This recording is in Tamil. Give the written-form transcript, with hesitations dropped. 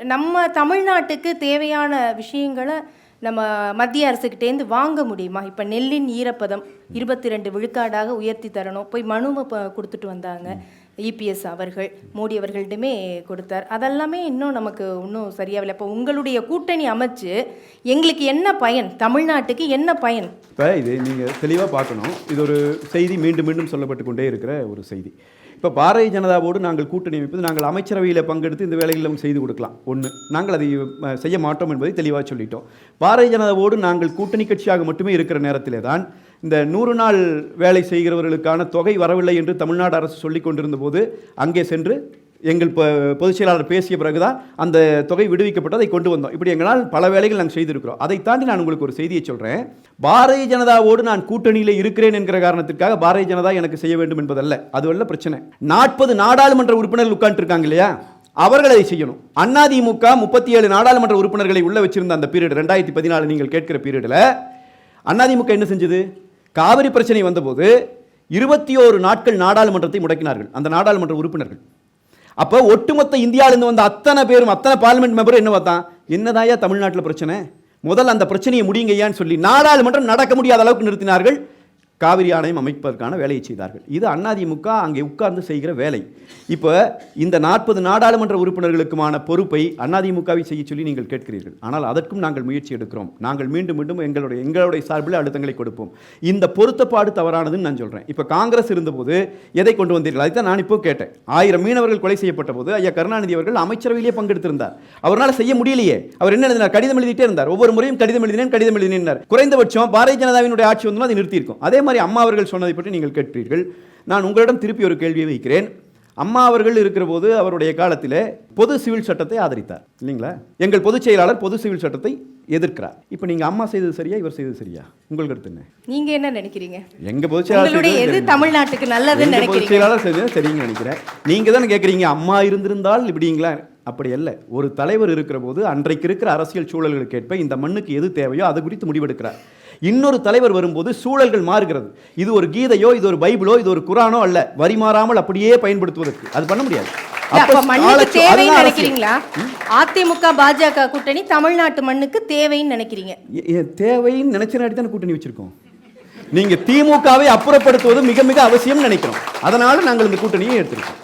நம்ம தமிழ்நாட்டுக்கு தேவையான விஷயங்களை நம்ம மத்திய அரசுக்கிட்டேருந்து வாங்க முடியுமா? இப்போ நெல்லின் ஈரப்பதம் 22 விழுக்காடாக உயர்த்தி தரணும், போய் மனுவை கொடுத்துட்டு வந்தாங்க. இபிஎஸ் அவர்கள் மோடி அவர்கள்ட்டுமே கொடுத்தார். அதெல்லாமே இன்னும் நமக்கு இன்னும் சரியாகலை. இப்போ உங்களுடைய கூட்டணி அமைச்சு எங்களுக்கு என்ன பயன், தமிழ்நாட்டுக்கு என்ன பயன்? இப்போ இது நீங்கள் தெளிவாக பார்க்கணும். இது ஒரு செய்தி மீண்டும் மீண்டும் சொல்லப்பட்டு கொண்டே இருக்கிற ஒரு செய்தி. இப்போ பாரதிய ஜனதாவோடு நாங்கள் கூட்டணி அமைப்பது, நாங்கள் அமைச்சரவையில் பங்கெடுத்து இந்த வேலைகளை செய்து கொடுக்கலாம். ஒன்று, நாங்கள் அதை செய்ய மாட்டோம் என்பதை தெளிவாக சொல்லிட்டோம். பாரதிய ஜனதாவோடு நாங்கள் கூட்டணி கட்சியாக மட்டுமே இருக்கிற நேரத்திலே தான் இந்த 100 நாள் வேலை செய்கிறவர்களுக்கான தொகை வரவில்லை என்று தமிழ்நாடு அரசு சொல்லிக் கொண்டிருந்த போது அங்கே சென்று எங்கள் பொதுச் செயலாளர் பேசிய பிறகுதான் அந்த தொகை விடுவிக்கப்பட்டு அதை கொண்டு வந்தோம். இப்படி எங்களால் பல வேலைகள் நாங்கள் செய்திருக்கிறோம். அதை தாண்டி நான் உங்களுக்கு ஒரு செய்தியை சொல்கிறேன். பாரதிய ஜனதாவோடு நான் கூட்டணியில் இருக்கிறேன் என்கிற காரணத்திற்காக பாரதிய ஜனதா எனக்கு செய்ய வேண்டும் என்பதல்ல, அதுவல்ல பிரச்சனை. 40 நாடாளுமன்ற உறுப்பினர்கள் உட்கார்ந்து இருக்காங்க இல்லையா, அவர்கள் அதை செய்யணும். அதிமுக 37 நாடாளுமன்ற உறுப்பினர்களை உள்ள வச்சிருந்த அந்த பீரியட் 2014 நீங்கள் கேட்கிற பீரியடில் அதிமுக என்ன செஞ்சது? காவிரி பிரச்சனை வந்தபோது 21 நாட்கள் நாடாளுமன்றத்தை முடக்கினார்கள் அந்த நாடாளுமன்ற உறுப்பினர்கள். அப்போ ஒட்டுமொத்த இந்தியாவிலிருந்து வந்த அத்தனை பேரும், அத்தனை பார்லிமெண்ட் மெம்பரும் என்ன பார்த்தான், என்னதாயா தமிழ்நாட்டில் பிரச்சனை, முதல்ல அந்த பிரச்சனையை முடியுங்கய்யான்னு சொல்லி நாடாளுமன்றம் நடக்க முடியாத அளவுக்கு நிறுத்தினார்கள். காவிரி ஆணையம் அமைப்பதற்கான வேலையை செய்தார்கள். இது அதிமுக அங்கே உட்கார்ந்து செய்கிற வேலை. இப்போ இந்த 40 நாடாளுமன்ற உறுப்பினர்களுக்குமான பொறுப்பை அதிமுகவை செய்ய சொல்லி நீங்கள் கேட்கிறீர்கள். ஆனால் அதற்கும் நாங்கள் முயற்சி எடுக்கிறோம். நாங்கள் மீண்டும் மீண்டும் எங்களுடைய சார்பில் அழுத்தங்களை கொடுப்போம். இந்த பொருத்தப்பாடு தவறானதுன்னு நான் சொல்கிறேன். இப்போ காங்கிரஸ் இருந்தபோது எதை கொண்டு வந்தீர்கள்? அதை தான் நான் இப்போ கேட்டேன். 1000 மீனவர்கள் கொலை செய்யப்பட்ட போது ஐயா கருணாநிதி அவர்கள் அமைச்சரவையிலே பங்கெடுத்திருந்தார். அவரால் செய்ய முடியலையே. அவர் என்ன எழுதினார்? கடிதம் எழுதிட்டே இருந்தார். ஒவ்வொரு முறையும் கடிதம் எழுதினேன். குறைந்தபட்சம் பாரதிய ஜனதாவினுடைய ஆட்சி வந்து அதை நிறுத்தியிருக்கும். அதே அம்மா அவர்கள் சொன்னதை பற்றி நீங்கள் கேட்கிறீர்கள். நான் உங்களிடம் திருப்பி ஒரு கேள்வியை வைக்கிறேன். அம்மா அவர்கள் இருக்கிற போது அவருடைய காலத்தில் பொது சிவில் சட்டத்தை ஆதரித்தார் இல்லைங்களா? எங்கள் பொதுச் செயலாளர் பொது சிவில் சட்டத்தை எதிர்க்கிறார். இப்போ நீங்க அம்மா செய்தது சரியா, இவர் செய்தது சரியா? உங்களுக்கு கருத்து என்ன? நீங்க என்ன நினைக்கிறீங்க? எங்க பொதுச் செயலாளர் எது தமிழ்நாட்டுக்கு நல்லதுன்னு நினைக்கிறீங்க? பொதுச் செயலாளர் செய்தது சரின்னு நினைக்கிறேன். நீங்க தானே கேட்குறீங்க அம்மா இருந்திருந்தால் இப்படிங்களா? அப்படி அல்ல. ஒரு தலைவர் இருக்கிற போது அன்றைக்கு இருக்கிற அரசியல் சூழல்களுக்கு ஏற்ப இந்த மண்ணுக்கு எது தேவையோ அது குறித்து முடிவெடுக்கிறார். இன்னொரு தலைவர் வரும்போது சூழல்கள் மாறுகிறது. இது ஒரு கீதையோ, இது ஒரு பைபிளோ, இது ஒரு குரானோ அல்ல, வரி மாறாமல் அப்படியே பயன்படுத்துவதற்கு அது பண்ண முடியாது. அதிமுக பாஜக கூட்டணி தமிழ்நாட்டு மண்ணுக்கு தேவைன்னு நினைக்கிறீங்க? தேவைன்னு நினைச்சனாடி தான் கூட்டணி வச்சிருக்கோம். நீங்க திமுகவை அப்புறப்படுத்துவது மிக மிக அவசியம் நினைக்கிறோம். அதனால நாங்கள் இந்த கூட்டணியை எடுத்திருக்கோம்.